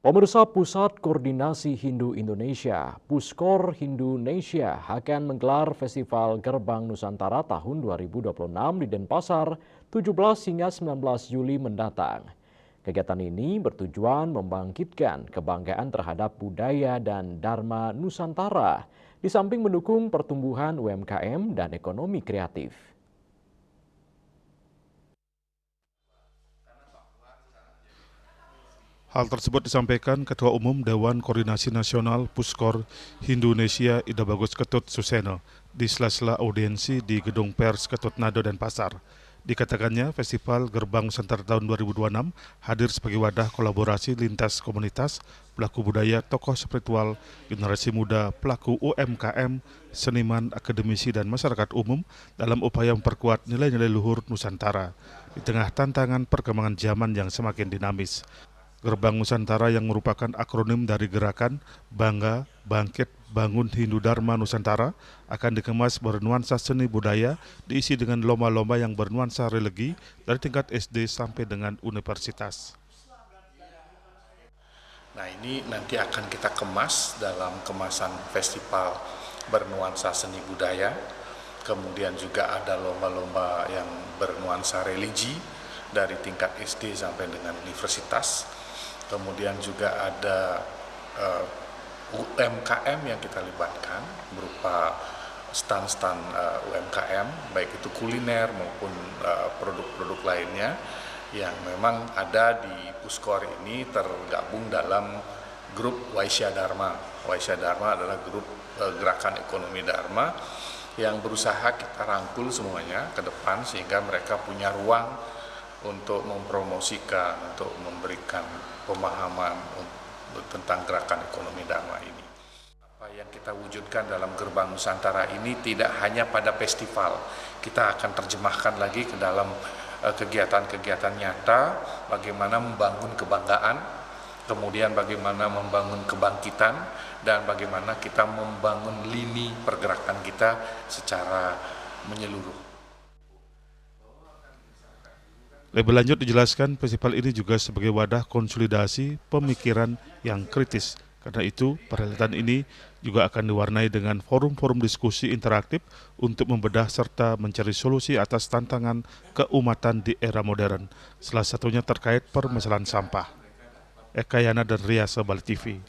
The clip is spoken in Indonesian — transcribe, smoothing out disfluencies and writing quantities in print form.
Pemirsa Pusat Koordinasi Hindu Indonesia, Puskor Hindunesia akan menggelar Festival Gerbang Nusantara tahun 2026 di Denpasar 17 hingga 19 Juli mendatang. Kegiatan ini bertujuan membangkitkan kebanggaan terhadap budaya dan Dharma Nusantara, di samping mendukung pertumbuhan UMKM dan ekonomi kreatif. Hal tersebut disampaikan Ketua Umum Dewan Koordinasi Nasional Puskor Hindunesia Ida Bagus Ketut Suseno di sela-sela audiensi di Gedung Pers Ketut Nado Denpasar. Dikatakannya, Festival Gerbang Nusantara tahun 2026 hadir sebagai wadah kolaborasi lintas komunitas, pelaku budaya, tokoh spiritual, generasi muda, pelaku UMKM, seniman, akademisi, dan masyarakat umum dalam upaya memperkuat nilai-nilai luhur Nusantara di tengah tantangan perkembangan zaman yang semakin dinamis. Gerbang Nusantara yang merupakan akronim dari gerakan Bangga, Bangkit, Bangun Hindu Dharma Nusantara akan dikemas bernuansa seni budaya, diisi dengan lomba-lomba yang bernuansa religi dari tingkat SD sampai dengan universitas. Nah, ini nanti akan kita kemas dalam kemasan festival bernuansa seni budaya. Kemudian juga ada lomba-lomba yang bernuansa religi dari tingkat SD sampai dengan universitas. Kemudian juga ada UMKM yang kita libatkan berupa stand-stand UMKM, baik itu kuliner maupun produk-produk lainnya yang memang ada di Puskor ini tergabung dalam grup Waisya Dharma. Waisya Dharma adalah grup gerakan ekonomi Dharma yang berusaha kita rangkul semuanya ke depan sehingga mereka punya ruang untuk mempromosikan, untuk memberikan pemahaman tentang gerakan ekonomi Dharma ini. Apa yang kita wujudkan dalam Gerbang Nusantara ini tidak hanya pada festival, kita akan terjemahkan lagi ke dalam kegiatan-kegiatan nyata, bagaimana membangun kebanggaan, kemudian bagaimana membangun kebangkitan, dan bagaimana kita membangun lini pergerakan kita secara menyeluruh. Lebih lanjut dijelaskan, festival ini juga sebagai wadah konsolidasi pemikiran yang kritis. Karena itu, perhelatan ini juga akan diwarnai dengan forum-forum diskusi interaktif untuk membedah serta mencari solusi atas tantangan keumatan di era modern. Salah satunya terkait permasalahan sampah. Eka Yana dan Ria Sebal TV.